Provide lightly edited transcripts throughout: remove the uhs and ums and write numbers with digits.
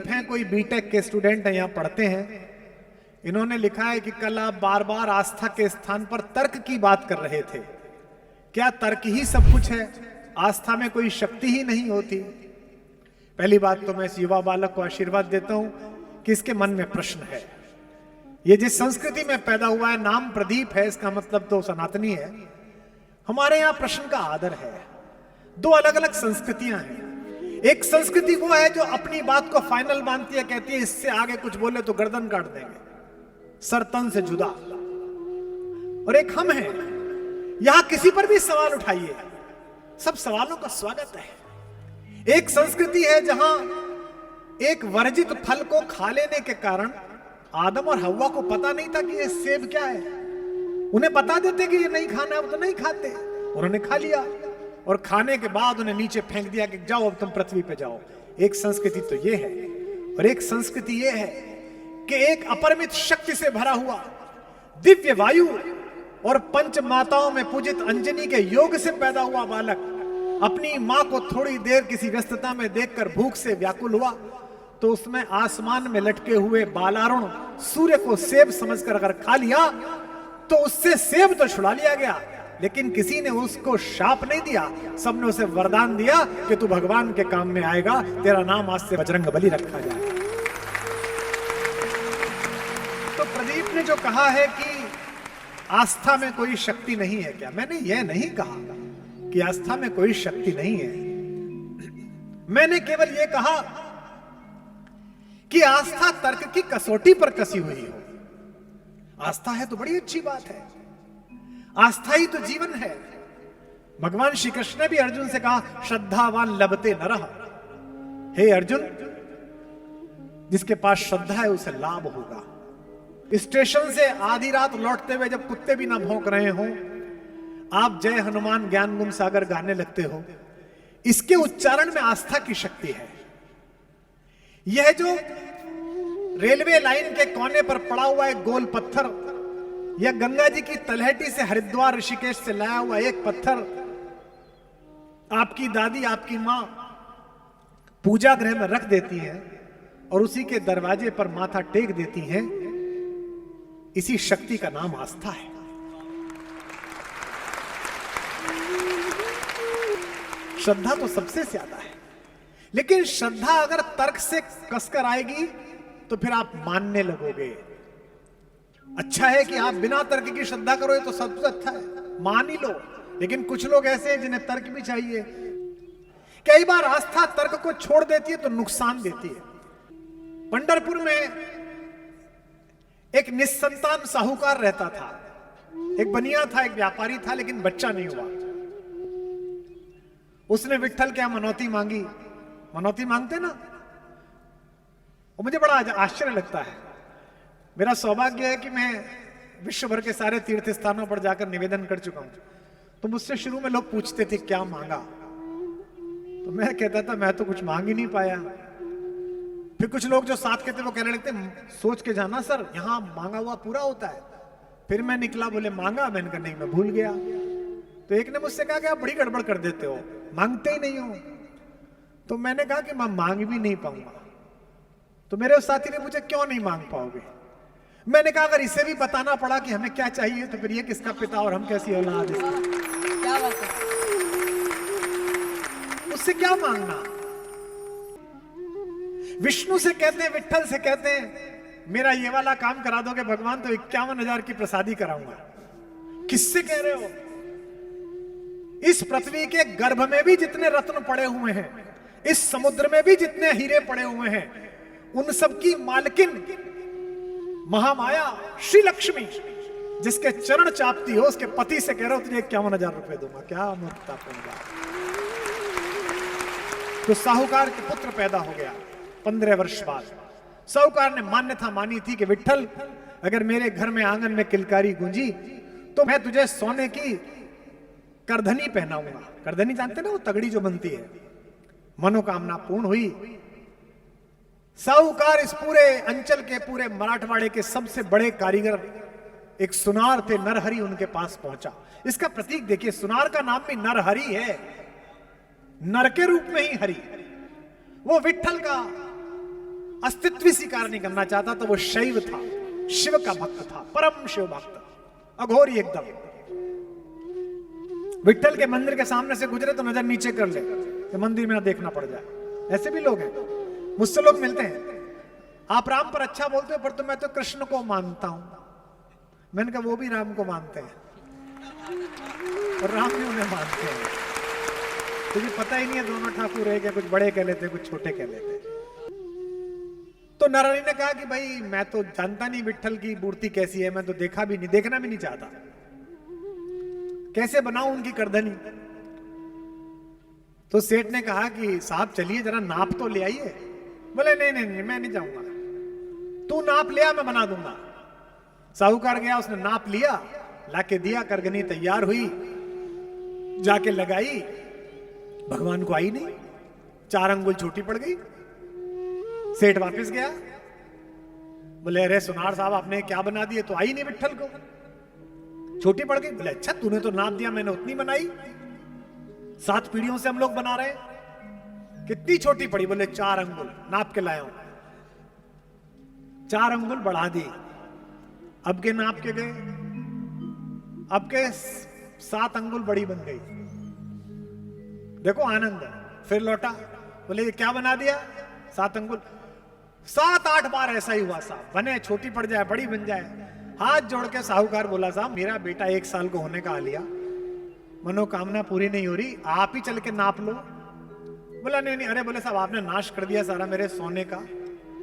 प्रदीप हैं, कोई बीटेक के स्टूडेंट हैं, यहां पढ़ते हैं। इन्होंने लिखा है कि कल आप बार बार आस्था के स्थान पर तर्क की बात कर रहे थे। क्या तर्क ही सब कुछ है? आस्था में कोई शक्ति ही नहीं होती? पहली बात तो मैं इस युवा बालक को आशीर्वाद देता हूं कि इसके मन में प्रश्न है। ये जिस संस्कृति में पैदा हुआ है, नाम प्रदीप है, इसका मतलब तो सनातनी है। हमारे यहां प्रश्न का आदर है। दो अलग अलग संस्कृतियां हैं। एक संस्कृति वो है जो अपनी बात को फाइनल मानती है, कहती है इससे आगे कुछ बोले तो गर्दन काट देंगे, सर तन से जुदा। और एक हम हैं, यहां किसी पर भी सवाल उठाइए, सब सवालों का स्वागत है। एक संस्कृति है जहां एक वर्जित फल को खा लेने के कारण आदम और हव्वा को पता नहीं था कि ये सेब क्या है। उन्हें बता देते कि ये नहीं खाना है, वो तो नहीं खाते, उन्होंने खा लिया और खाने के बाद उन्हें नीचे फेंक दिया कि जाओ अब तुम पृथ्वी पे जाओ। एक संस्कृति तो ये है। और एक संस्कृति ये है कि एक अपरिमित शक्ति से भरा हुआ दिव्य वायु और पंच माताओं में पूजित अंजनी के योग से पैदा हुआ बालक अपनी मां को थोड़ी देर किसी व्यस्तता में देखकर भूख से व्याकुल हुआ, तो उसमें आसमान में लटके हुए बालारुण सूर्य को सेब समझकर अगर खा लिया तो उससे सेब तो छुड़ा लिया गया, लेकिन किसी ने उसको शाप नहीं दिया, सबने उसे वरदान दिया कि तू भगवान के काम में आएगा, तेरा नाम आज से बजरंग बली रखा जाए। तो प्रदीप ने जो कहा है कि आस्था में कोई शक्ति नहीं है, क्या मैंने यह नहीं कहा कि आस्था में कोई शक्ति नहीं है। मैंने केवल यह कहा कि आस्था तर्क की कसौटी पर कसी हुई हो। आस्था है तो बड़ी अच्छी बात है, आस्था ही तो जीवन है। भगवान श्री कृष्ण ने भी अर्जुन से कहा श्रद्धावान लभते नरः। हे अर्जुन, जिसके पास श्रद्धा है उसे लाभ होगा। स्टेशन से आधी रात लौटते हुए जब कुत्ते भी ना भौंक रहे हो, आप जय हनुमान ज्ञान गुण सागर गाने लगते हो, इसके उच्चारण में आस्था की शक्ति है। यह जो रेलवे लाइन के कोने पर पड़ा हुआ एक गोल पत्थर, या गंगा जी की तलहटी से हरिद्वार ऋषिकेश से लाया हुआ एक पत्थर आपकी दादी, आपकी मां पूजा गृह में रख देती हैं और उसी के दरवाजे पर माथा टेक देती हैं, इसी शक्ति का नाम आस्था है। श्रद्धा तो सबसे ज्यादा है, लेकिन श्रद्धा अगर तर्क से कसकर आएगी तो फिर आप मानने लगोगे। अच्छा है कि आप बिना तर्क की श्रद्धा करो, तो सबसे अच्छा है, मान ही लो। लेकिन कुछ लोग ऐसे हैं जिन्हें तर्क भी चाहिए। कई बार आस्था तर्क को छोड़ देती है तो नुकसान देती है। पंढरपुर में एक निस्संतान साहूकार रहता था। एक बनिया था, एक व्यापारी था, लेकिन बच्चा नहीं हुआ। उसने विट्ठल क्या मनौती मांगी, मनौती मांगते ना, और मुझे बड़ा आश्चर्य लगता है। मेरा सौभाग्य है कि मैं विश्व भर के सारे तीर्थ स्थानों पर जाकर निवेदन कर चुका हूं। तो मुझसे शुरू में लोग पूछते थे क्या मांगा, तो मैं कहता था मैं तो कुछ मांग ही नहीं पाया। फिर कुछ लोग जो साथ के थे वो कहने लगते सोच के जाना सर, यहां मांगा हुआ पूरा होता है। फिर मैं निकला, बोले मांगा, मैंने कहा नहीं मैं भूल गया। तो एक ने मुझसे कहा कि आप बड़ी गड़बड़ कर देते हो, मांगते ही नहीं हो। तो मैंने कहा कि मैं मांग भी नहीं पाऊंगा। तो मेरे उस साथी ने पूछा क्यों नहीं मांग पाओगे? मैंने कहा अगर इसे भी बताना पड़ा कि हमें क्या चाहिए तो फिर ये किसका पिता और हम कैसी औलाद है? क्या बात है? उससे क्या मांगना? विष्णु से कहते हैं, विट्ठल से कहते हैं मेरा ये वाला काम करा दोगे भगवान तो 51,000 की प्रसादी कराऊंगा। किससे कह रहे हो? इस पृथ्वी के गर्भ में भी जितने रत्न पड़े हुए हैं, इस समुद्र में भी जितने हीरे पड़े हुए हैं, उन सब की मालकिन महामाया श्री लक्ष्मी, जिसके चरण चापती हो, उसके पति से कह रहे हो तुझे 51,000 रुपए दूंगा। क्या मूर्खतापूर्ण बात। तो साहूकार के पुत्र पैदा हो गया 15 वर्ष बाद। साहूकार ने मान्यता मानी थी कि विट्ठल अगर मेरे घर में आंगन में किलकारी गूंजी तो मैं तुझे सोने की करधनी पहनाऊंगा। करधनी जानते ना, वो तगड़ी जो बनती है। मनोकामना पूर्ण हुई। साहूकार इस पूरे अंचल के, पूरे मराठवाड़े के सबसे बड़े कारीगर एक सुनार थे, नरहरि, उनके पास पहुंचा। इसका प्रतीक देखिए, सुनार का नाम भी नरहरि है, नर के रूप में ही हरि। वो विट्ठल का अस्तित्व स्वीकार नहीं करना चाहता, तो वो शैव था, शिव का भक्त था, परम शिव भक्त, अघोरी एकदम। विट्ठल के मंदिर के सामने से गुजरे तो नजर नीचे कर ले कि मंदिर में ना देखना पड़ जाए। ऐसे भी लोग हैं, मुझसे लोग मिलते हैं, आप राम पर अच्छा बोलते हो पर तो मैं तो कृष्ण को मानता हूं। मैंने कहा वो भी राम को मानते हैं और राम भी उन्हें मानते हैं, तुझे पता ही नहीं है दोनों ठाकुर है क्या, कुछ बड़े कह लेते कुछ छोटे कह लेते। तो नारायणी ने कहा कि भाई मैं तो जानता नहीं विट्ठल की मूर्ति कैसी है, मैं तो देखा भी नहीं, देखना भी नहीं चाहता, कैसे बनाऊं उनकी करधनी। तो सेठ ने कहा कि साहब चलिए जरा नाप तो ले आइए। बोले नहीं नहीं नहीं मैं नहीं जाऊंगा, तू नाप लिया मैं बना दूंगा। साहूकार गया, उसने नाप लिया, लाके दिया, करगनी तैयार हुई, जाके लगाई, भगवान को आई नहीं, 4 अंगुल छोटी पड़ गई। सेठ वापस गया, बोले अरे सुनार साहब आपने क्या बना दिए, तो आई नहीं विट्ठल को, छोटी पड़ गई। बोले अच्छा तूने तो नाप दिया, मैंने उतनी बनाई, 7 पीढ़ियों से हम लोग बना रहे, कितनी छोटी पड़ी। बोले 4 अंगुल नाप के लाया हूं। 4 अंगुल बढ़ा दी, अब के नाप के गए, अब के 7 अंगुल बड़ी बन गई। देखो आनंद, फिर लौटा, बोले ये क्या बना दिया, 7 अंगुल। 7-8 बार ऐसा ही हुआ साहब, बने छोटी पड़ जाए बड़ी बन जाए। हाथ जोड़ के साहूकार बोला साहब मेरा बेटा 1 साल को होने का आ लिया, मनोकामना पूरी नहीं हो रही, आप ही चल के नाप लो। बोला नहीं नहीं, अरे बोले साहब आपने नाश कर दिया सारा मेरे सोने का।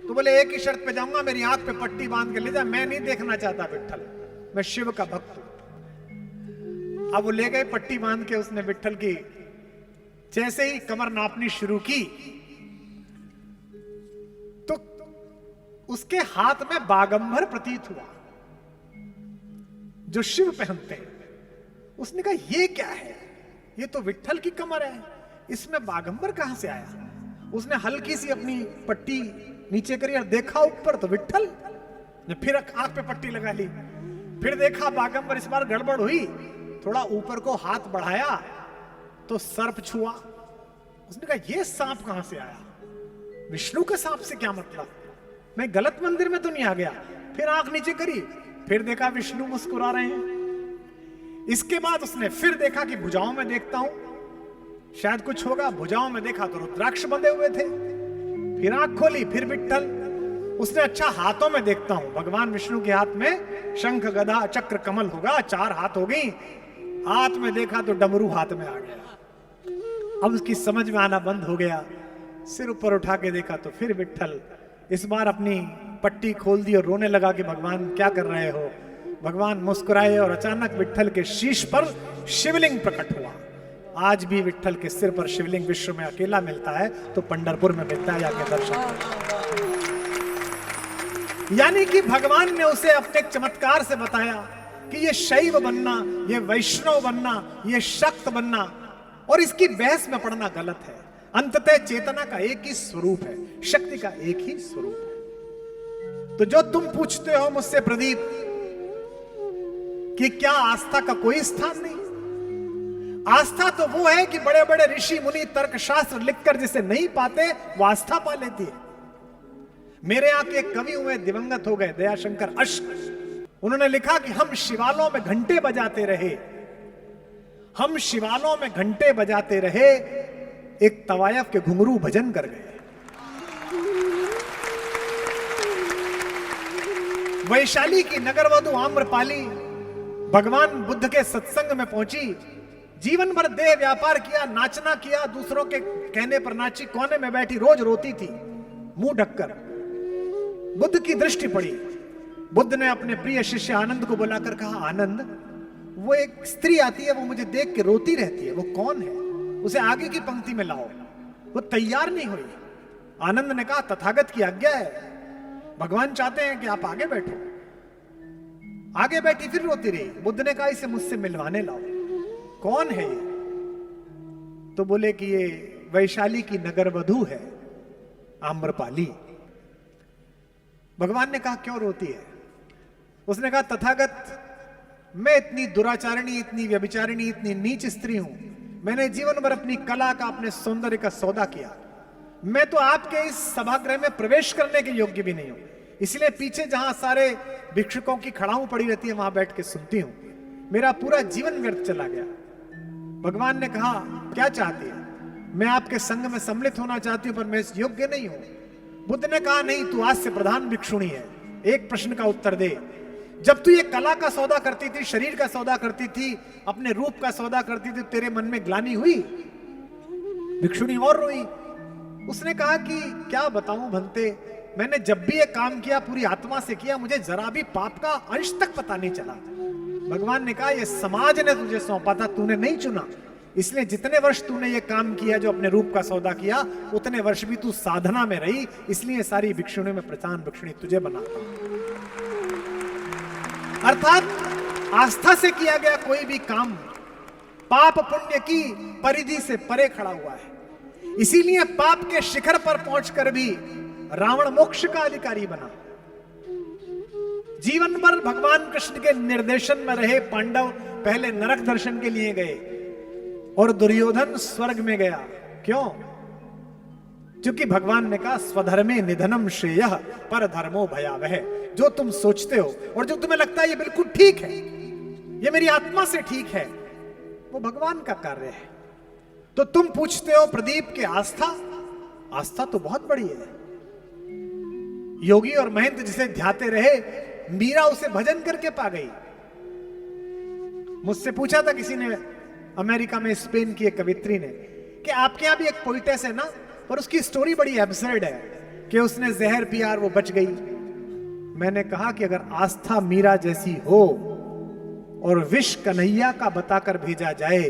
तो बोले एक ही शर्त पे जाऊंगा, मेरी आंख पे पट्टी बांध के ले जा, मैं नहीं देखना चाहता विट्ठल, मैं शिव का भक्त हूं। अब वो ले गए पट्टी बांध के, उसने विट्ठल की जैसे ही कमर नापनी शुरू की तो उसके हाथ में बागंबर प्रतीत हुआ जो शिव पहनते हैं। उसने कहा ये क्या है, ये तो विट्ठल की कमर है, इसमें बागंबर कहां से आया। उसने हल्की सी अपनी पट्टी नीचे करी और देखा ऊपर तो विट्ठल ने, फिर आंख पे पट्टी लगा ली, फिर देखा बागंबर। इस बार गड़बड़ हुई, थोड़ा ऊपर को हाथ बढ़ाया तो सर्प छुआ। उसने कहा ये सांप कहां से आया, विष्णु के सांप से क्या मतलब, मैं गलत मंदिर में तो नहीं आ गया। फिर आंख नीचे करी, फिर देखा विष्णु मुस्कुरा रहे हैं। इसके बाद उसने फिर देखा कि भुजाओं में देखता हूं शायद कुछ होगा, भुजाओं में देखा तो रुद्राक्ष बंधे हुए थे। फिर आंख खोली, फिर विट्ठल। उसने अच्छा हाथों में देखता हूं, भगवान विष्णु के हाथ में शंख गदा चक्र कमल होगा, 4 हाथ हो गई। हाथ में देखा तो डमरू हाथ में आ गया। अब उसकी समझ में आना बंद हो गया, सिर ऊपर उठा के देखा तो फिर विट्ठल। इस बार अपनी पट्टी खोल दी और रोने लगा कि भगवान क्या कर रहे हो। भगवान मुस्कुराए और अचानक विट्ठल के शीश पर शिवलिंग प्रकट हुआ। आज भी विट्ठल के सिर पर शिवलिंग विश्व में अकेला मिलता है, तो पंढरपुर में मिलता है, जाके दर्शन करें। यानी कि भगवान ने उसे अपने चमत्कार से बताया कि ये शैव बनना, ये वैष्णव बनना, ये शक्त बनना और इसकी बहस में पड़ना गलत है। अंततः चेतना का एक ही स्वरूप है, शक्ति का एक ही स्वरूप है। तो जो तुम पूछते हो मुझसे प्रदीप कि क्या आस्था का कोई स्थान नहीं, आस्था तो वो है कि बड़े बड़े ऋषि मुनि तर्क शास्त्र लिखकर जिसे नहीं पाते वो आस्था पा लेती है। मेरे यहां के कवि हुए, दिवंगत हो गए, दयाशंकर अश्क, उन्होंने लिखा कि हम शिवालों में घंटे बजाते रहे, हम शिवालों में घंटे बजाते रहे, एक तवायफ के घुंघरू भजन कर गए। वैशाली की नगरवधु आम्रपाली भगवान बुद्ध के सत्संग में पहुंची, जीवन भर देह व्यापार किया, नाचना किया, दूसरों के कहने पर नाची, कोने में बैठी रोज रोती थी मुंह ढककर। बुद्ध की दृष्टि पड़ी, बुद्ध ने अपने प्रिय शिष्य आनंद को बुलाकर कहा, आनंद वो एक स्त्री आती है, वो मुझे देख के रोती रहती है, वो कौन है, उसे आगे की पंक्ति में लाओ। वो तैयार नहीं हुई। आनंद ने कहा तथागत की आज्ञा है, भगवान चाहते हैं कि आप आगे बैठो। आगे बैठी फिर रोती रही। बुद्ध ने कहा इसे मुझसे मिलवाने लाओ, कौन है ये। तो बोले कि ये वैशाली की नगरवधु है आम्रपाली। भगवान ने कहा क्यों रोती है। उसने कहा तथागत मैं इतनी दुराचारिणी, इतनी व्यभिचारिणी, इतनी नीच स्त्री हूं, मैंने जीवन भर अपनी कला का, अपने सौंदर्य का सौदा किया, मैं तो आपके इस सभागृह में प्रवेश करने के योग्य भी नहीं हूं, इसलिए पीछे जहां सारे भिक्षुकों की खड़ाऊ पड़ी रहती है वहां बैठ के सुनती हूं। मेरा पूरा जीवन व्यर्थ चला गया। भगवान ने कहा, क्या चाहती है? मैं आपके संग में सम्मिलित होना चाहती हूं, पर मैं इस योग्य नहीं हूं। बुद्ध ने कहा, नहीं, तू आज से प्रधान भिक्षुणी है। एक प्रश्न का उत्तर दे। जब तू ये कला का सौदा करती थी, शरीर का सौदा करती थी, अपने रूप का सौदा करती थी, तेरे मन में ग्लानि हुई? भिक्षुणी और रोई। उसने कहा कि क्या बताऊं भंते, मैंने जब भी ये काम किया पूरी आत्मा से किया, मुझे जरा भी पाप का अंश तक पता नहीं चला। भगवान ने कहा, ये समाज ने तुझे सौंपा था, तूने नहीं चुना। इसलिए जितने वर्ष तूने ये काम किया, जो अपने रूप का सौदा किया, उतने वर्ष भी तू साधना में रही। इसलिए सारी भिक्षुणियों में प्रधान भिक्षुणी तुझे बनाता। अर्थात आस्था से किया गया कोई भी काम पाप पुण्य की परिधि से परे खड़ा हुआ है। इसीलिए पाप के शिखर पर पहुंचकर भी रावण मोक्ष का अधिकारी बना। जीवन भर भगवान कृष्ण के निर्देशन में रहे पांडव पहले नरक दर्शन के लिए गए और दुर्योधन स्वर्ग में गया। क्यों? क्योंकि भगवान ने कहा, स्वधर्मे निधनम श्रेयः पर धर्मो भयावह। जो तुम सोचते हो और जो तुम्हें लगता है ये बिल्कुल ठीक है, ये मेरी आत्मा से ठीक है, वो भगवान का कार्य है। तो तुम पूछते हो प्रदीप के आस्था, आस्था तो बहुत बड़ी है। योगी और महंत जिसे ध्याते रहे, मीरा उसे भजन करके पा गई। मुझसे पूछा था किसी ने, अमेरिका में स्पेन की एक कवित्री ने, कि आपके यहां भी एक पोइटेस है ना, पर उसकी स्टोरी बड़ी एब्सर्ड है कि उसने जहर पिया और वो बच गई। मैंने कहा कि अगर आस्था मीरा जैसी हो और विष कन्हैया का बताकर भेजा जाए,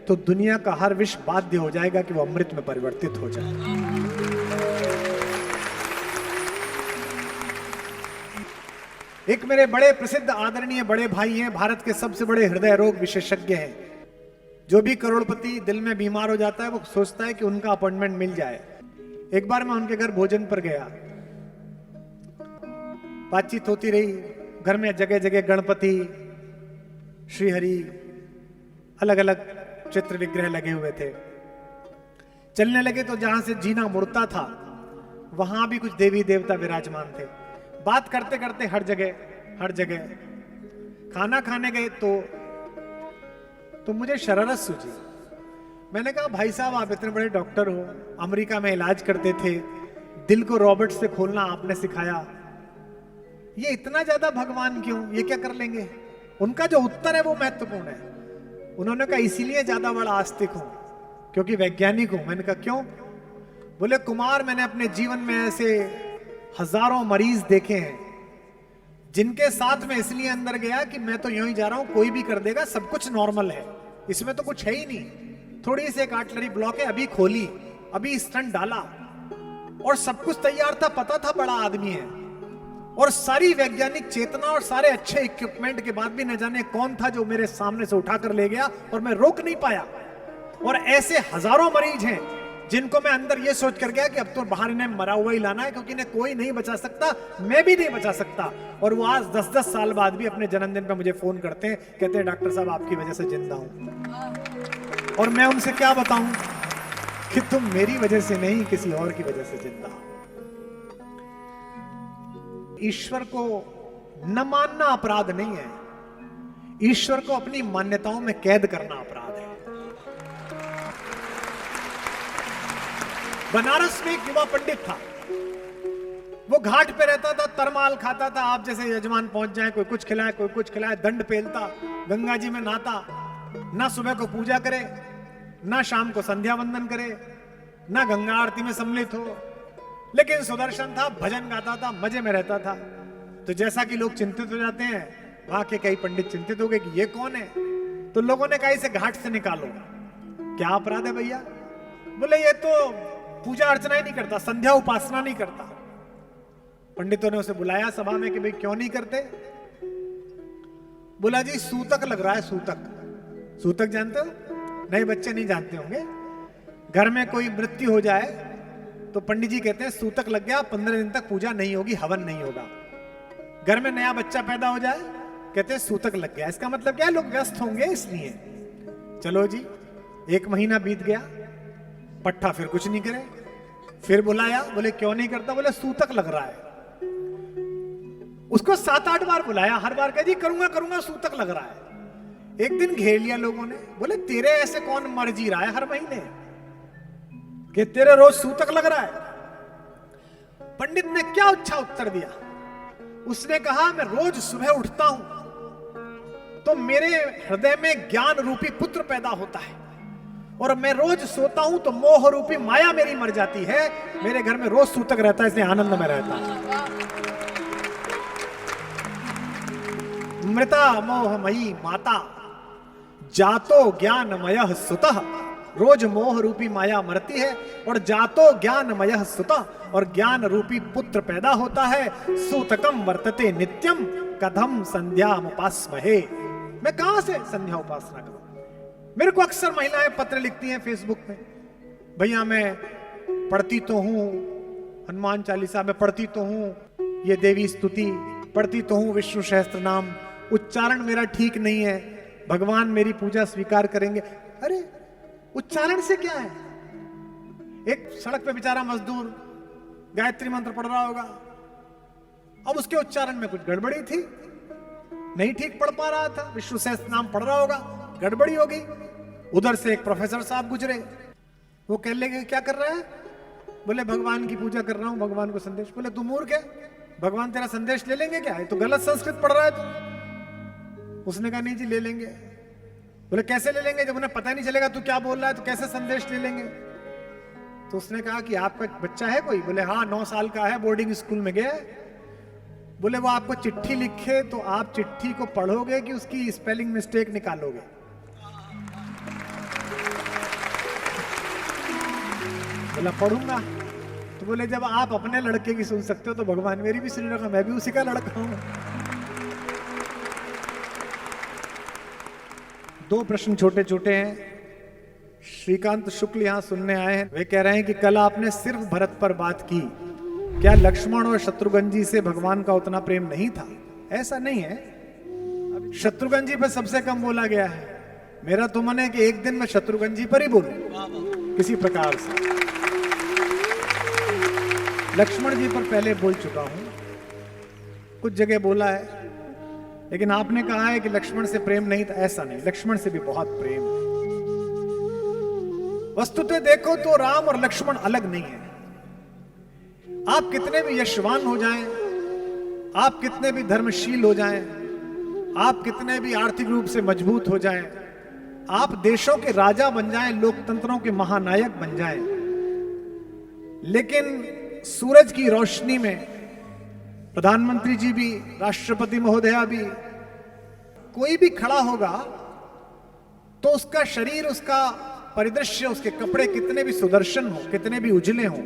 तो दुनिया का हर विष बाध्य हो जाएगा कि वो अमृत में परिवर्तित हो जाए। एक मेरे बड़े प्रसिद्ध आदरणीय बड़े भाई हैं, भारत के सबसे बड़े हृदय रोग विशेषज्ञ हैं। जो भी करोड़पति दिल में बीमार हो जाता है, वो सोचता है कि उनका अपॉइंटमेंट मिल जाए। एक बार मैं उनके घर भोजन पर गया, बातचीत होती रही। घर में जगह जगह गणपति, श्रीहरि, अलग अलग चित्र विग्रह लगे हुए थे। चलने लगे तो जहां से जीना मुड़ता था, वहां भी कुछ देवी देवता विराजमान थे। बात करते करते हर जगह खाना खाने गए तो मुझे शरारत सूझी। मैंने कहा, भाई साहब, आप इतने बड़े डॉक्टर हो, अमेरिका में इलाज करते थे, दिल को रॉबर्ट से खोलना आपने सिखाया, ये इतना ज्यादा भगवान क्यों, ये क्या कर लेंगे? उनका जो उत्तर है वो महत्वपूर्ण है। उन्होंने कहा, इसीलिए ज्यादा बड़ा आस्तिक हूं क्योंकि वैज्ञानिक हूं। मैंने कहा, क्यों? बोले, कुमार, मैंने अपने जीवन में ऐसे हजारों मरीज देखे हैं जिनके साथ में इसलिए अंदर गया कि मैं तो यूं ही जा रहा हूं, कोई भी कर देगा, सब कुछ नॉर्मल है, इसमें तो कुछ है ही नहीं। थोड़ी सी एक आर्टलरी ब्लॉक है, अभी खोली, अभी स्टंट डाला और सब कुछ तैयार था, पता था बड़ा आदमी है। और सारी वैज्ञानिक चेतना और सारे अच्छे इक्विपमेंट के बाद भी न जाने कौन था जो मेरे सामने से उठाकर ले गया और मैं रोक नहीं पाया। और ऐसे हजारों मरीज हैं जिनको मैं अंदर ये सोच कर गया कि अब तो बाहर इन्हें मरा हुआ ही लाना है, क्योंकि इन्हें कोई नहीं बचा सकता, मैं भी नहीं बचा सकता। और वो आज 10-10 साल बाद भी अपने जन्मदिन पे मुझे फोन करते हैं, कहते हैं, डॉक्टर साहब, आपकी वजह से जिंदा हूं। और मैं उनसे क्या बताऊं कि तुम मेरी वजह से नहीं, किसी और की वजह से जिंदा हो। ईश्वर को न मानना अपराध नहीं है, ईश्वर को अपनी मान्यताओं में कैद करना अपराध है। बनारस में एक युवा पंडित था, वो घाट पे रहता था, तरमाल खाता था। आप जैसे यजमान पहुंच जाए, कोई कुछ खिलाए, कोई कुछ खिलाए, दंड पेलता, गंगा जी में नहाता, ना सुबह को पूजा करे, ना शाम को संध्या वंदन करे, ना गंगा आरती में सम्मिलित हो, लेकिन सुदर्शन था, भजन गाता था, मजे में रहता था। तो जैसा कि लोग चिंतित हो जाते हैं, वहां के कई पंडित चिंतित हो गए कि ये कौन है। तो लोगों ने कहा, इसे घाट से निकालो। क्या अपराध है भैया? बोले, ये तो पूजा अर्चना ही नहीं करता, संध्या उपासना नहीं करता। पंडितों ने उसे बुलाया सभा में कि भाई क्यों नहीं करते? बोला, जी सूतक लग रहा है। सूतक, सूतक जानते हो? नहीं, बच्चे नहीं जानते होंगे। घर में कोई मृत्यु हो जाए तो पंडित जी कहते हैं सूतक लग गया, 15 दिन तक पूजा नहीं होगी, हवन नहीं होगा। घर में नया बच्चा पैदा हो जाए, कहते हैं सूतक लग गया। इसका मतलब क्या है? लोग व्यस्त होंगे इसलिए। चलो जी, 1 महीना बीत गया, पट्टा फिर कुछ नहीं करे, फिर बुलाया, बोले क्यों नहीं करता, बोले सूतक लग रहा है। उसको 7-8 बार बुलाया, हर बार कह जी करूंगा करूंगा, सूतक लग रहा है। एक दिन घेर लिया लोगों ने, बोले तेरे ऐसे कौन मर जी रहा है हर महीने कि तेरे रोज सूतक लग रहा है। पंडित ने क्या अच्छा उत्तर दिया, उसने कहा मैं रोज सुबह उठता हूं तो मेरे हृदय में ज्ञान रूपी पुत्र पैदा होता है, और मैं रोज सोता हूं तो मोह रूपी माया मेरी मर जाती है। मेरे घर में रोज सूतक रहता है, इसलिए आनंद में रहता है। मृता मोहमयी माता जातो ज्ञानमय सुतः, रोज मोह रूपी माया मरती है और जातो ज्ञानमय सुतः, और ज्ञान रूपी पुत्र पैदा होता है। सूतकम वर्तते नित्यम कथम संध्याम उपासमहे, मैं कहां से संध्या उपासना करूं। मेरे को अक्सर महिलाएं पत्र लिखती हैं फेसबुक में, भैया मैं पढ़ती तो हूं हनुमान चालीसा, में पढ़ती तो हूं ये देवी स्तुति, पढ़ती तो हूं विष्णु सहस्त्र नाम, उच्चारण मेरा ठीक नहीं है, भगवान मेरी पूजा स्वीकार करेंगे। अरे उच्चारण से क्या है। एक सड़क पे बेचारा मजदूर गायत्री मंत्र पढ़ रहा होगा, अब उसके उच्चारण में कुछ गड़बड़ी थी, नहीं ठीक पढ़ पा रहा था, विष्णु सहस्त्र नाम पढ़ रहा होगा, गड़बड़ी होगी। उधर से एक प्रोफेसर साहब गुजरे, वो कह लेंगे क्या कर रहा है, बोले भगवान की पूजा कर रहा हूं, भगवान को संदेश। बोले तू मूर्ख है, भगवान तेरा संदेश ले लेंगे क्या, है तो गलत संस्कृत पढ़ रहा है तू। उसने कहा नहीं जी ले लेंगे। बोले कैसे ले लेंगे, जब उन्हें पता नहीं चलेगा तू क्या बोल रहा है तो कैसे संदेश ले लेंगे। तो उसने कहा कि आपका बच्चा है कोई, बोले हाँ 9 साल का है, बोर्डिंग स्कूल में गया। बोले वो आपको चिट्ठी लिखे तो आप चिट्ठी को पढ़ोगे कि उसकी स्पेलिंग मिस्टेक निकालोगे। बोला पढ़ूंगा। तो बोले जब आप अपने लड़के की सुन सकते हो तो भगवान मेरी भी सुन रखा, मैं भी उसी का लड़का हूं। 2 प्रश्न छोटे छोटे हैं। श्रीकांत शुक्ल यहां सुनने आए हैं, वे कह रहे हैं कि कल आपने सिर्फ भरत पर बात की, क्या लक्ष्मण और शत्रुघ्न जी से भगवान का उतना प्रेम नहीं था? ऐसा नहीं है, शत्रुघ्न जी पर सबसे कम बोला गया है। मेरा तो मन है कि एक दिन मैं शत्रुघ्न जी पर ही बोलूं किसी प्रकार से। लक्ष्मण जी पर पहले बोल चुका हूं, कुछ जगह बोला है, लेकिन आपने कहा है कि लक्ष्मण से प्रेम नहीं था, ऐसा नहीं, लक्ष्मण से भी बहुत प्रेम है। वस्तुतः देखो तो राम और लक्ष्मण अलग नहीं है। आप कितने भी यशवान हो जाएं, आप कितने भी धर्मशील हो जाएं, आप कितने भी आर्थिक रूप से मजबूत हो जाएं, आप देशों के राजा बन जाएं, लोकतंत्रों के महानायक बन जाएं, लेकिन सूरज की रोशनी में प्रधानमंत्री जी भी, राष्ट्रपति महोदया भी, कोई भी खड़ा होगा तो उसका शरीर, उसका परिदृश्य, उसके कपड़े कितने भी सुदर्शन हो, कितने भी उजले हो,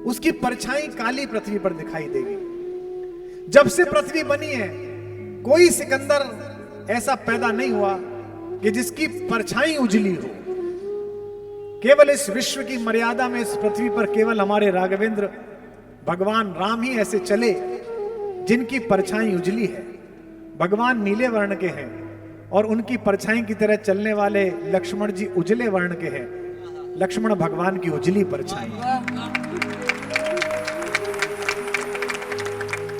उसकी परछाई काली पृथ्वी पर दिखाई देगी। जब से पृथ्वी बनी है कोई सिकंदर ऐसा पैदा नहीं हुआ कि जिसकी परछाई उजली हो। केवल इस विश्व की मर्यादा में इस पृथ्वी पर केवल हमारे राघवेंद्र भगवान राम ही ऐसे चले जिनकी परछाई उजली है। भगवान नीले वर्ण के हैं और उनकी परछाई की तरह चलने वाले लक्ष्मण जी उजले वर्ण के हैं। लक्ष्मण भगवान की उजली परछाई।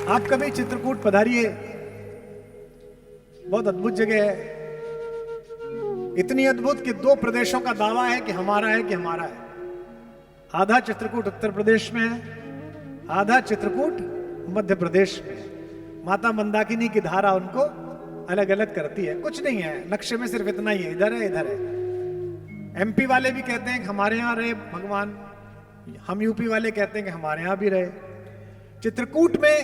आप कभी चित्रकूट पधारिए, बहुत अद्भुत जगह है, इतनी अद्भुत कि 2 प्रदेशों का दावा है कि हमारा है, कि हमारा है। आधा चित्रकूट उत्तर प्रदेश में है, आधा चित्रकूट मध्य प्रदेश में है। माता मंदाकिनी की धारा उनको अलग अलग करती है, कुछ नहीं है, नक्शे में सिर्फ इतना ही है, इधर है इधर है। एमपी वाले भी कहते हैं कि हमारे यहां रहे भगवान, हम यूपी वाले कहते हैं कि हमारे यहां भी रहे। चित्रकूट में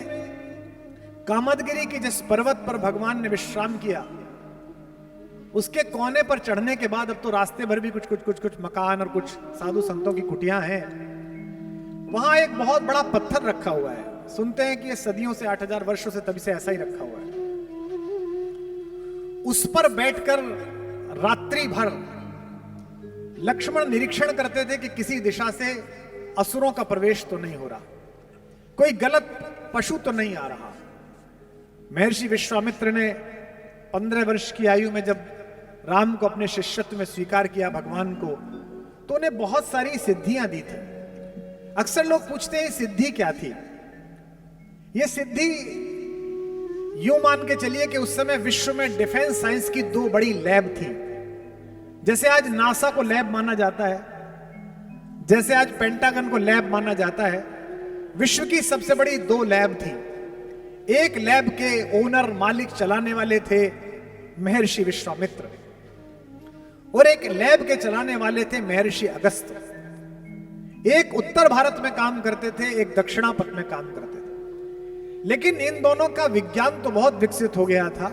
कामदगिरी के जिस पर्वत पर भगवान ने विश्राम किया, उसके कोने पर चढ़ने के बाद अब तो रास्ते भर भी कुछ मकान और कुछ साधु संतों की कुटियां हैं। वहां एक बहुत बड़ा पत्थर रखा हुआ है, सुनते हैं कि ये सदियों से 8000 वर्षों से तभी से ऐसा ही रखा हुआ है। उस पर बैठकर रात्रि भर लक्ष्मण निरीक्षण करते थे कि किसी दिशा से असुरों का प्रवेश तो नहीं हो रहा, कोई गलत पशु तो नहीं आ रहा। महर्षि विश्वामित्र ने 15 वर्ष की आयु में जब राम को अपने शिष्यत्व में स्वीकार किया भगवान को, तो उन्हें बहुत सारी सिद्धियां दी थी। अक्सर लोग पूछते हैं सिद्धि क्या थी। यह सिद्धि यूं मान के चलिए कि उस समय विश्व में डिफेंस साइंस की दो बड़ी लैब थी। जैसे आज नासा को लैब माना जाता है, जैसे आज पेंटागन को लैब माना जाता है, विश्व की सबसे बड़ी दो लैब थी। एक लैब के ओनर मालिक चलाने वाले थे महर्षि विश्वामित्र, और एक लैब के चलाने वाले थे महर्षि अगस्त्य। एक उत्तर भारत में काम करते थे, एक दक्षिणापथ में काम करते थे। लेकिन इन दोनों का विज्ञान तो बहुत विकसित हो गया था,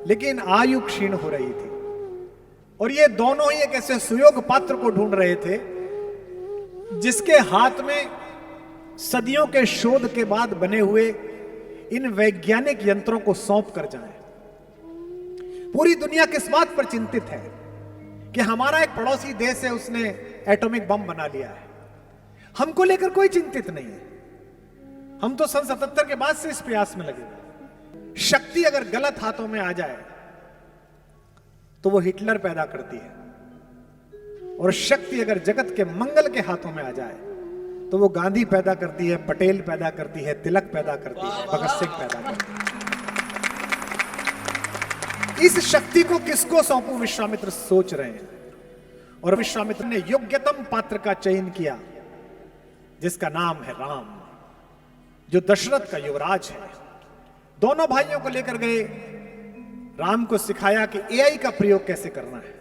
लेकिन आयु क्षीण हो रही थी। और ये दोनों ही एक ऐसे सुयोग पात्र को ढूंढ रहे थे जिसके हाथ में सदियों के शोध के बाद बने हुए इन वैज्ञानिक यंत्रों को सौंप कर जाए। पूरी दुनिया किस बात पर चिंतित है कि हमारा एक पड़ोसी देश है, उसने एटॉमिक बम बना लिया है। हमको लेकर कोई चिंतित नहीं है। हम तो सन 77 के बाद से इस प्रयास में लगे। शक्ति अगर गलत हाथों में आ जाए तो वो हिटलर पैदा करती है, और शक्ति अगर जगत के मंगल के हाथों में आ जाए तो वो गांधी पैदा करती है, पटेल पैदा करती है, तिलक पैदा करती है, भगत सिंह पैदा करती है। इस शक्ति को किसको सौंपूं, विश्वामित्र सोच रहे हैं। और विश्वामित्र ने योग्यतम पात्र का चयन किया, जिसका नाम है राम, जो दशरथ का युवराज है। दोनों भाइयों को लेकर गए, राम को सिखाया कि एआई का प्रयोग कैसे करना है,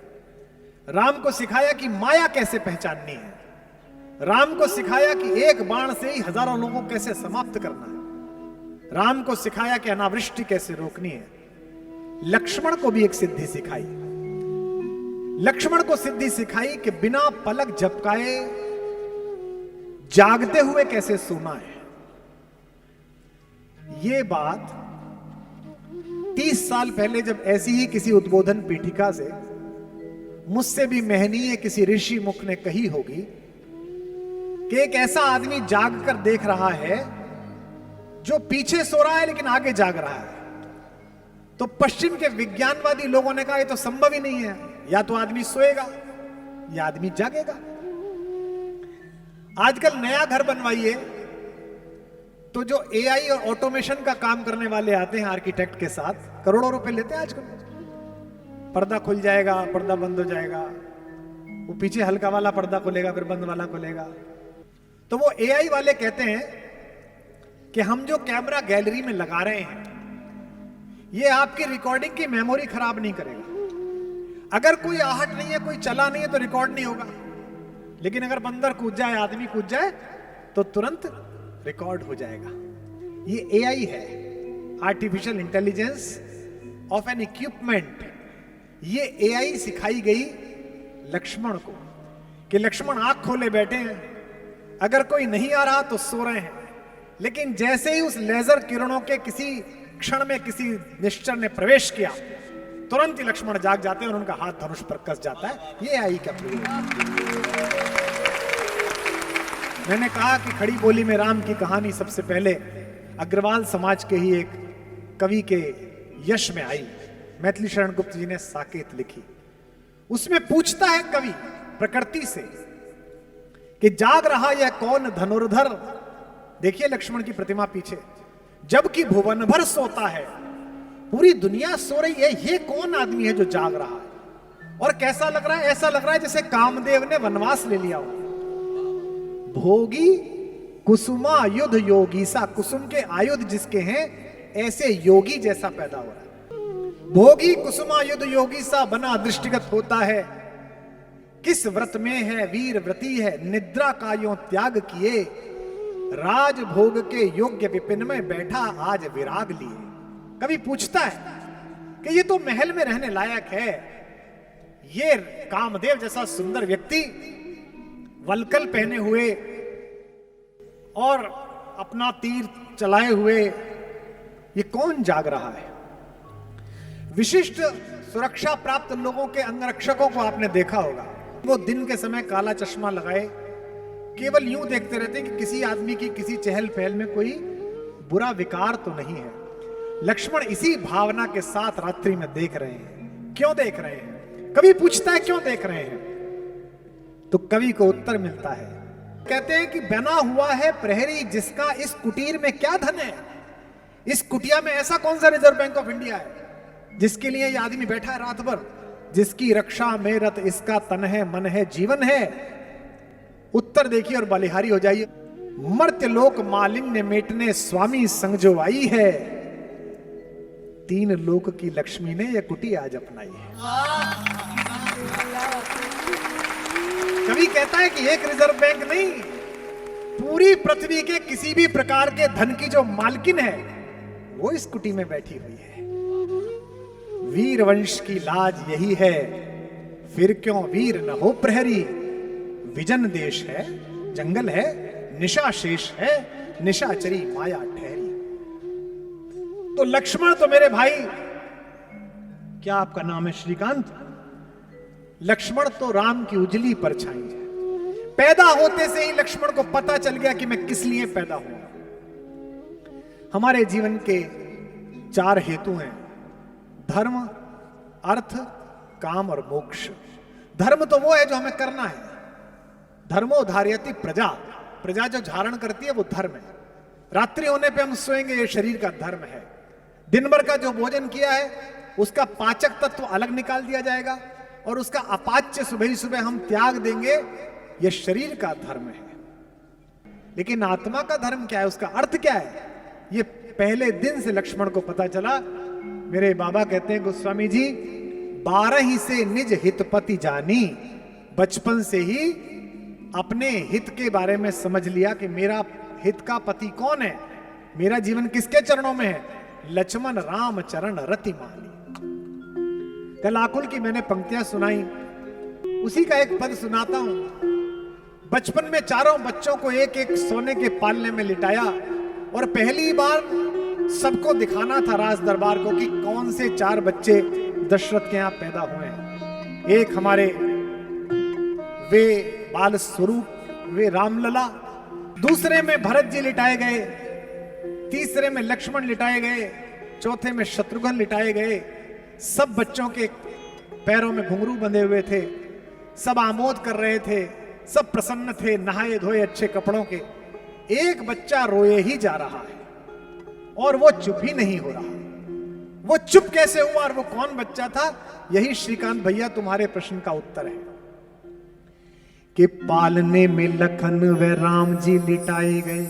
राम को सिखाया कि माया कैसे पहचाननी है, राम को सिखाया कि एक बाण से ही हजारों लोगों को कैसे समाप्त करना है, राम को सिखाया कि अनावृष्टि कैसे रोकनी है। लक्ष्मण को भी एक सिद्धि सिखाई। लक्ष्मण को सिद्धि सिखाई कि बिना पलक झपकाए जागते हुए कैसे सोना है। ये बात 30 साल पहले जब ऐसी ही किसी उद्बोधन पीठिका से मुझसे भी महनीय किसी ऋषि मुख ने कही होगी कि एक ऐसा आदमी जाग कर देख रहा है जो पीछे सो रहा है लेकिन आगे जाग रहा है। तो पश्चिम के विज्ञानवादी लोगों ने कहा यह तो संभव ही नहीं है, या तो आदमी सोएगा या आदमी जागेगा। आजकल नया घर बनवाइए तो जो एआई और ऑटोमेशन का काम करने वाले आते हैं आर्किटेक्ट के साथ, करोड़ों रुपए लेते हैं आजकल। पर्दा खुल जाएगा, पर्दा बंद हो जाएगा, वो पीछे हल्का वाला पर्दा खुलेगा फिर बंद वाला खुलेगा। तो वो एआई वाले कहते हैं कि हम जो कैमरा गैलरी में लगा रहे हैं ये आपकी रिकॉर्डिंग की मेमोरी खराब नहीं करेगा। अगर कोई आहट नहीं है, कोई चला नहीं है तो रिकॉर्ड नहीं होगा, लेकिन अगर बंदर कूद जाए, आदमी कूद जाए तो तुरंत रिकॉर्ड हो जाएगा। ये एआई है, artificial intelligence of N equipment. ये एआई सिखाई गई लक्ष्मण को कि लक्ष्मण आंख खोले बैठे हैं, अगर कोई नहीं आ रहा तो सो रहे हैं। लेकिन जैसे ही उस लेजर किरणों के किसी क्षण में किसी निश्चर ने प्रवेश किया, तुरंत ही लक्ष्मण जाग जाते हैं और उनका हाथ धनुष पर कस जाता है। ये एआई का प्रयोग। मैंने कहा कि खड़ी बोली में राम की कहानी सबसे पहले अग्रवाल समाज के ही एक कवि के यश में आई। मैथिली शरण गुप्त जी ने साकेत लिखी। उसमें पूछता है कवि प्रकृति से कि जाग रहा यह कौन धनुर्धर। देखिए लक्ष्मण की प्रतिमा पीछे, जबकि भुवन भर सोता है, पूरी दुनिया सो रही है, ये कौन आदमी है जो जाग रहा है। और कैसा लग रहा है? ऐसा लग रहा है जैसे कामदेव ने वनवास ले लिया हो। भोगी कुसुमा युद्ध योगी सा, कुसुम के आयुध जिसके हैं ऐसे योगी जैसा पैदा हो रहा है। भोगी कुसुमा युद्ध योगी सा बना दृष्टिगत होता है, किस व्रत में है वीर व्रती है, निद्रा का यों त्याग किए, राज भोग के योग्य विपिन में बैठा आज विराग लिए। कभी पूछता है कि ये तो महल में रहने लायक है, ये कामदेव जैसा सुंदर व्यक्ति वलकल पहने हुए और अपना तीर चलाए हुए ये कौन जाग रहा है। विशिष्ट सुरक्षा प्राप्त लोगों के अंगरक्षकों को आपने देखा होगा, वो दिन के समय काला चश्मा लगाए केवल यूं देखते रहते हैं कि किसी आदमी की किसी चहल पहल में कोई बुरा विकार तो नहीं है। लक्ष्मण इसी भावना के साथ रात्रि में देख रहे हैं। क्यों देख रहे हैं? कवि पूछता है क्यों देख रहे हैं, तो कवि को उत्तर मिलता है कहते हैं कि बना हुआ है प्रहरी जिसका इस कुटीर में क्या धन है। इस कुटिया में ऐसा कौन सा रिजर्व बैंक ऑफ इंडिया है जिसके लिए ये आदमी बैठा है रात भर, जिसकी रक्षा में रत इसका तन है, मन है, जीवन है। उत्तर देखिए और बलिहारी हो जाइए। मर्त्य लोक मालिन्य मेटने स्वामी संग जो आई है, तीन लोक की लक्ष्मी ने यह कुटी आज अपनाई है। कवि कहता है कि एक रिजर्व बैंक नहीं, पूरी पृथ्वी के किसी भी प्रकार के धन की जो मालकिन है वो इस कुटी में बैठी हुई है। वीर वंश की लाज यही है, फिर क्यों वीर न हो प्रहरी। विजन देश है, जंगल है, निशा शेष है, निशाचरी माया ठहरी। तो लक्ष्मण तो मेरे भाई, क्या आपका नाम है? श्रीकांत। लक्ष्मण तो राम की उजली परछाई है। पैदा होते से ही लक्ष्मण को पता चल गया कि मैं किस लिए पैदा हुआ। हमारे जीवन के चार हेतु हैं, धर्म, अर्थ, काम और मोक्ष। धर्म तो वो है जो हमें करना है। धर्मो धार्यति प्रजा, प्रजा जो धारण करती है वो धर्म है। रात्रि होने पे हम सोएंगे, ये शरीर का धर्म है। दिन भर का जो भोजन किया है उसका पाचक तत्व अलग निकाल दिया जाएगा और उसका अपाच्य सुबह ही सुबह हम त्याग देंगे, यह शरीर का धर्म है। लेकिन आत्मा का धर्म क्या है, उसका अर्थ क्या है, ये पहले दिन से लक्ष्मण को पता चला। मेरे बाबा कहते हैं गोस्वामी जी, 12 ही से निज हितपति जानी। बचपन से ही अपने हित के बारे में समझ लिया कि मेरा हित का पति कौन है, मेरा जीवन किसके चरणों में है। लक्ष्मण राम चरण रति मानी। कल आकुल की मैंने पंक्तियां सुनाई, उसी का एक पद सुनाता हूं। बचपन में चारों बच्चों को एक एक सोने के पालने में लिटाया और पहली बार सबको दिखाना था राज दरबार को कि कौन से चार बच्चे दशरथ के यहां पैदा हुए हैं। एक हमारे वे बाल स्वरूप, वे रामलला, दूसरे में भरत जी लिटाए गए, तीसरे में लक्ष्मण लिटाए गए, चौथे में शत्रुघ्न लिटाए गए। सब बच्चों के पैरों में घुंघरू बंधे हुए थे, सब आमोद कर रहे थे, सब प्रसन्न थे, नहाए धोए अच्छे कपड़ों के। एक बच्चा रोए ही जा रहा है और वो चुप ही नहीं हो रहा। वो चुप कैसे हुआ और वो कौन बच्चा था, यही श्रीकांत भैया तुम्हारे प्रश्न का उत्तर है। कि पालने में लखन व राम जी लिटाए गए,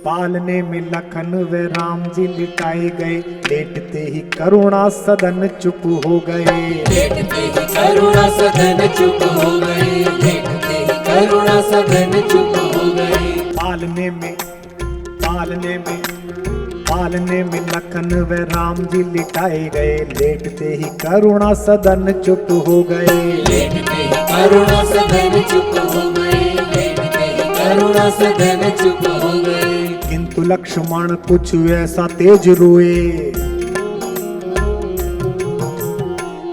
पालने में लखन व राम जी लिटाए गए। लेटते ही करुणा सदन चुप हो गए, लेटते ही करुणा सदन चुप हो गए, लेटते ही करुणा सदन चुप हो गए। पालने में लखन व राम जी लिटाए गए। लेटते ही करुणा सदन चुप हो गए, लेटते ही करुणा सदन चुप हो गए, लेटते ही करुणा सदन चुप हो गए। किंतु लक्ष्मण कुछ ऐसा तेज रोए,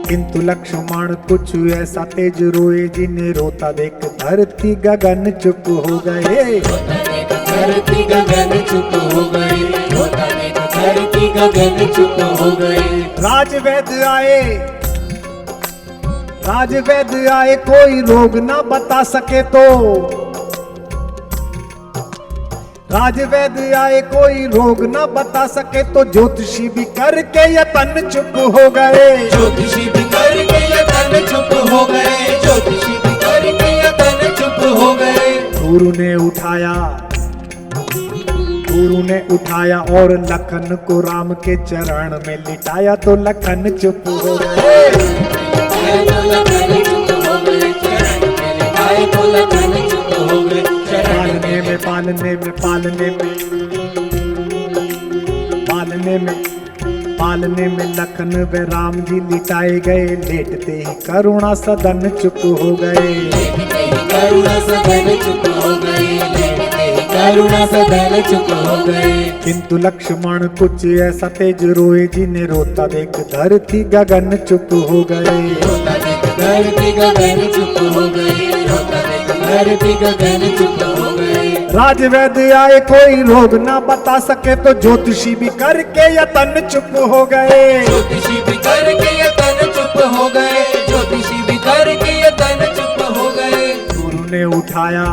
किंतु लक्ष्मण कुछ ऐसा तेज रोए। जिन्हें रोता देख धरती गगन चुप हो गए, धरती गगन चुप हो गए, रोता देख धरती गगन चुप हो गए। राजवैद्य आए कोई रोग ना बता सके तो, राजवैद्य आए कोई रोग ना बता सके तो। ज्योतिषी भी करके यतन चुप हो गए, ज्योतिषी भी करके यतन चुप हो गए, ज्योतिषी भी करके यतन चुप हो गए। गुरु ने उठाया और लखन को राम के चरण में लिटाया तो लखन चुप हो गए, तो लखन चुप हो गए, चरण में लिटाए तो लखन चुप हो गए। पालने में लखन व राम जी लिटाए गए। लेटते ही करुणा सदन चुप हो गए, लेटते ही करुणा सदन चुप हो गए, लेटते ही करुणा सदन चुप हो गए। किंतु लक्ष्मण कुछ ऐसा तेज रोए। जिन्हें रोता देख धरती गगन चुप हो गए, रोता देख धरती गगन चुप हो गए, रोता देख धरती गगन चुप हो गए। राजवैद्य आए कोई रोग ना बता सके तो। ज्योतिषी भी करके यतन चुप हो गए, ज्योतिषी भी करके यतन चुप हो गए, ज्योतिषी भी करके यतन चुप हो गए। गुरु ने उठाया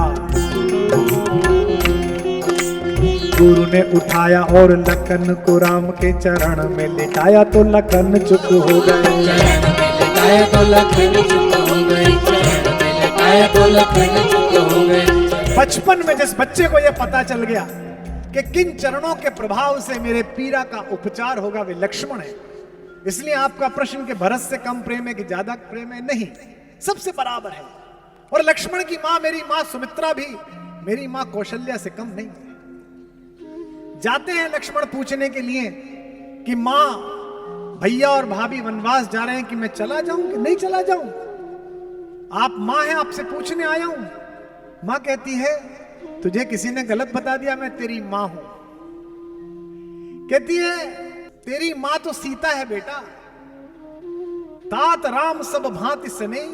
गुरु ने उठाया और लखन को राम के चरण में लिटाया तो लखन चुप हो गए। चरण में लगाया तो लखन चुप हो गए, चरण में लगाया तो लखन चुप हो गए। बचपन में जिस बच्चे को यह पता चल गया कि किन चरणों के प्रभाव से मेरे पीड़ा का उपचार होगा, वे लक्ष्मण है। इसलिए आपका प्रश्न कि भरत से कम प्रेम है कि ज्यादा प्रेम है, नहीं, सबसे बराबर है। और लक्ष्मण की मां मेरी मां सुमित्रा भी मेरी मां कौशल्या से कम नहीं। जाते हैं लक्ष्मण पूछने के लिए कि मां, भैया और भाभी वनवास जा रहे हैं कि मैं चला जाऊं कि नहीं चला जाऊं। आप मां हैं, आपसे पूछने आया हूं। मां कहती है तुझे किसी ने गलत बता दिया, मैं तेरी मां हूं। कहती है तेरी मां तो सीता है बेटा, तात राम सब भांति सने।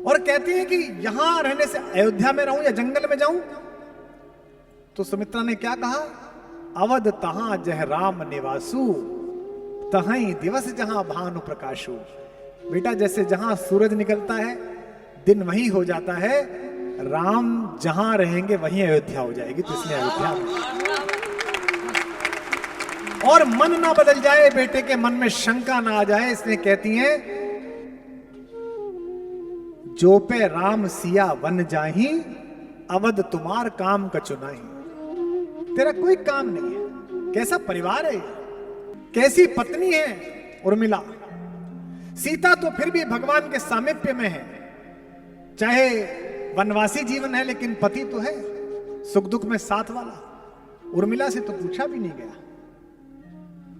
और कहती है कि यहां रहने से अयोध्या में रहूं या जंगल में जाऊं। तो सुमित्रा ने क्या कहा, अवध तहां जह राम निवासु, तहां दिवस जहां भानु प्रकाशु। बेटा जैसे जहां सूरज निकलता है दिन वहीं हो जाता है, राम जहां रहेंगे वहीं अयोध्या हो जाएगी, तो इसलिए अयोध्या में। और मन ना बदल जाए, बेटे के मन में शंका ना आ जाए, इसलिए कहती हैं जो पे राम सिया वन जाही, अवध तुम्हार काम कचुनाही। तेरा कोई काम नहीं है। कैसा परिवार है, कैसी पत्नी है उर्मिला। सीता तो फिर भी भगवान के सामीप्य में है, चाहे वनवासी जीवन है लेकिन पति तो है, सुख दुख में साथ वाला। उर्मिला से तो पूछा भी नहीं गया।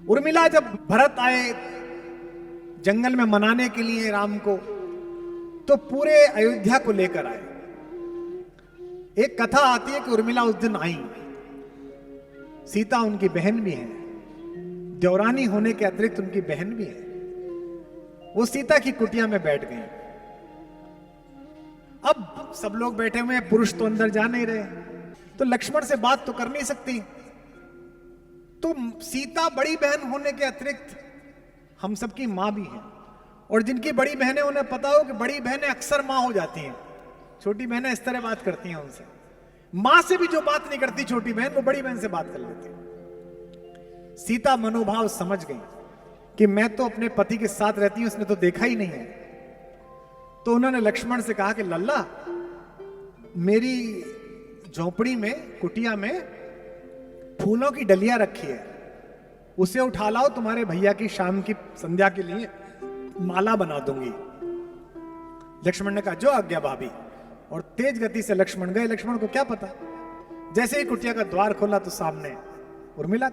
उर्मिला जब भरत आए जंगल में मनाने के लिए राम को, तो पूरे अयोध्या को लेकर आए। एक कथा आती है कि उर्मिला उस दिन आई। सीता उनकी बहन भी है, देवरानी होने के अतिरिक्त उनकी बहन भी है। वो सीता की कुटिया में बैठ गई। अब सब लोग बैठे हुए हैं, पुरुष तो अंदर जा नहीं रहे, तो लक्ष्मण से बात तो कर नहीं सकती। तो सीता बड़ी बहन होने के अतिरिक्त हम सबकी मां भी है। और जिनकी बड़ी बहनें, उन्हें पता हो कि बड़ी बहनें अक्सर मां हो जाती हैं। छोटी बहनें इस तरह बात करती हैं उनसे। मां से भी जो बात नहीं करती छोटी बहन, वो बड़ी बहन से बात कर लेती है। सीता मनोभाव समझ गई कि मैं तो अपने पति के साथ रहती हूं, उसने तो देखा ही नहीं है। तो उन्होंने लक्ष्मण से कहा कि लल्ला, मेरी झोपड़ी में, कुटिया में फूलों की डलियां रखी है, उसे उठा लाओ, तुम्हारे भैया की शाम की संध्या के लिए माला बना दूंगी। लक्ष्मण ने कहा जो आज्ञा भाभी। और तेज गति से लक्ष्मण गए। लक्ष्मण को क्या पता, जैसे ही कुटिया का द्वार खोला तो सामने उर्मिला,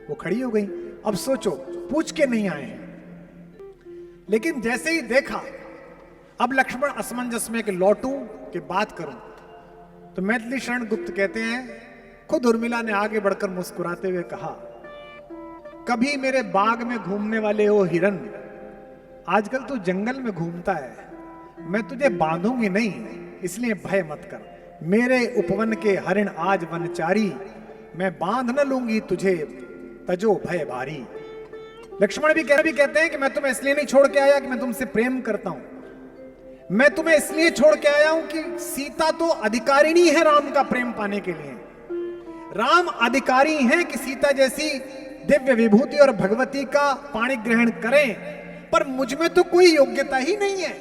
वो खड़ी हो गई। अब सोचो, पूछ के नहीं आए हैं, लेकिन जैसे ही देखा, अब लक्ष्मण असमंजस में कि लौटूं कि बात करूं। तो मैथिली शरण गुप्त कहते हैं, खुद उर्मिला ने आगे बढ़कर मुस्कुराते हुए कहा, कभी मेरे बाग में घूमने वाले हो हिरन, आजकल तू जंगल में घूमता है, मैं तुझे बांधूंगी नहीं, इसलिए भय मत कर। मेरे उपवन के हरिण आज वनचारी, मैं बांध न लूंगी तुझे, तजो भय भारी। लक्ष्मण भी कहते हैं कि मैं तुम्हें इसलिए नहीं छोड़ के आया कि मैं तुमसे प्रेम करता हूं, मैं तुम्हें इसलिए छोड़ के आया हूं कि सीता तो अधिकारिणी है राम का प्रेम पाने के लिए। राम अधिकारी हैं कि सीता जैसी दिव्य विभूति और भगवती का पाणी ग्रहण करें, पर मुझ में तो कोई योग्यता ही नहीं है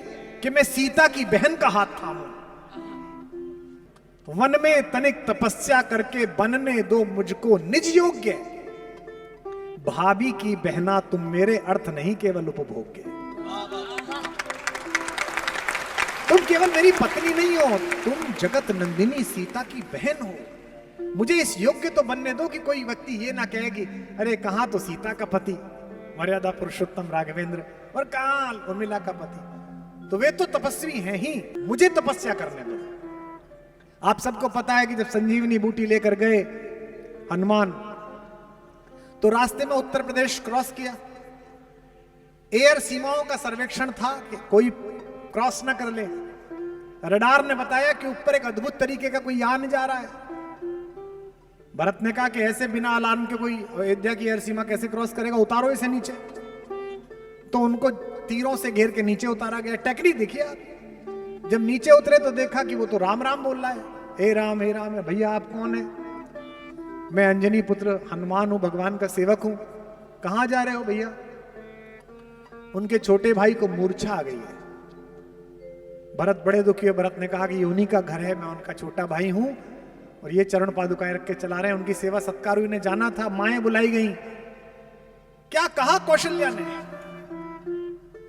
कि मैं सीता की बहन का हाथ थामूं। वन में तनिक तपस्या करके बनने दो मुझको निज योग्य, भाभी की बहना तुम मेरे अर्थ नहीं केवल उपभोग्य। तुम केवल मेरी पत्नी नहीं हो, तुम जगत नंदिनी सीता की बहन हो। मुझे इस योग्य तो बनने दो कि कोई व्यक्ति ये ना कहे कि अरे कहां तो सीता का पति मर्यादा पुरुषोत्तम राघवेंद्र और कहां उर्मिला का पति। तो वे तो तपस्वी हैं ही, मुझे तपस्या करने दो। आप सबको पता है कि जब संजीवनी बूटी लेकर गए हनुमान, तो रास्ते में उत्तर प्रदेश क्रॉस किया। एयर सीमाओं का सर्वेक्षण था कि कोई क्रॉस ना कर ले। रडार ने बताया कि ऊपर एक अद्भुत तरीके का कोई यान जा रहा है। भरत ने कहा कि ऐसे बिना अलार्म के कोई अयोध्या की एयर सीमा कैसे क्रॉस करेगा, उतारो इसे नीचे। तो उनको तीरों से घेर के नीचे उतारा गया। टेक्निक देखिए आप। जब नीचे उतरे तो देखा कि वो तो राम राम बोल रहा है, हे राम हे राम। भैया आप कौन है? मैं अंजनी पुत्र हनुमान हूं, भगवान का सेवक हूं। कहां जा रहे हो भैया? उनके छोटे भाई को मूर्छा आ गई है। भरत बड़े दुखी है। भरत ने कहा कि ये उन्हीं का घर है, मैं उनका छोटा भाई हूं और ये चरण पादुकाएं रख के चला रहे हैं। उनकी सेवा सत्कार उन्हें जाना था, माएं बुलाई गई। क्या कहा कौशल्या ने?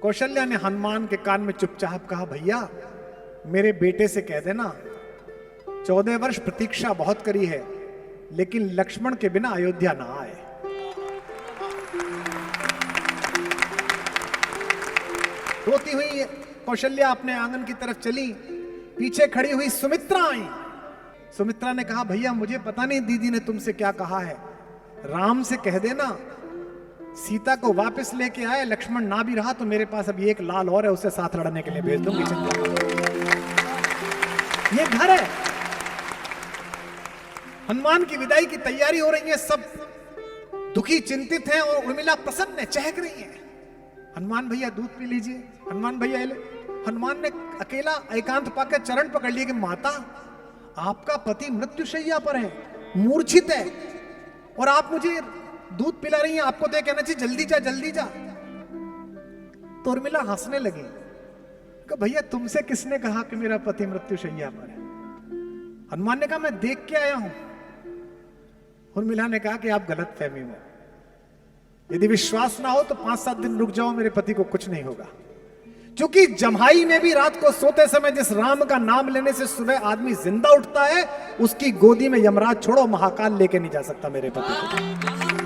कौशल्या ने हनुमान के कान में चुपचाप कहा, भैया मेरे बेटे से कह देना 14 वर्ष प्रतीक्षा बहुत करी है, लेकिन लक्ष्मण के बिना अयोध्या ना आए। रोती हुई कौशल्या अपने आंगन की तरफ चली। पीछे खड़ी हुई सुमित्रा आई। सुमित्रा ने कहा, भैया मुझे पता नहीं दीदी ने तुमसे क्या कहा है, राम से कह देना सीता को वापस लेके आए। लक्ष्मण ना भी रहा तो मेरे पास अभी एक लाल और है, उसे साथ लड़ने के लिए भेज दूंगी। ये घर है। हनुमान की विदाई की तैयारी हो रही है, सब दुखी चिंतित हैं और उर्मिला प्रसन्न है, चहक रही है। हनुमान भैया दूध पी लीजिए, हनुमान भैया ले। हनुमान ने अकेला एकांत पाकर चरण पकड़ लिए कि माता आपका पति मृत्युशैया पर है, मूर्छित है और आप मुझे दूध पिला रही हैं, आपको तो कहना चाहिए जल्दी जा जल्दी जा। तो उर्मिला हंसने लगी कि भैया तुमसे किसने कहा कि मेरा पति मृत्युशैया पर है? हनुमान ने कहा मैं देख के आया हूं। उर्मिला ने कहा कि आप गलत फहमी में, यदि विश्वास ना हो तो 5-7 दिन रुक जाओ, मेरे पति को कुछ नहीं होगा। क्योंकि जम्हाई में भी रात को सोते समय जिस राम का नाम लेने से सुबह आदमी जिंदा उठता है, उसकी गोदी में यमराज छोड़ो महाकाल लेके नहीं जा सकता मेरे पति को।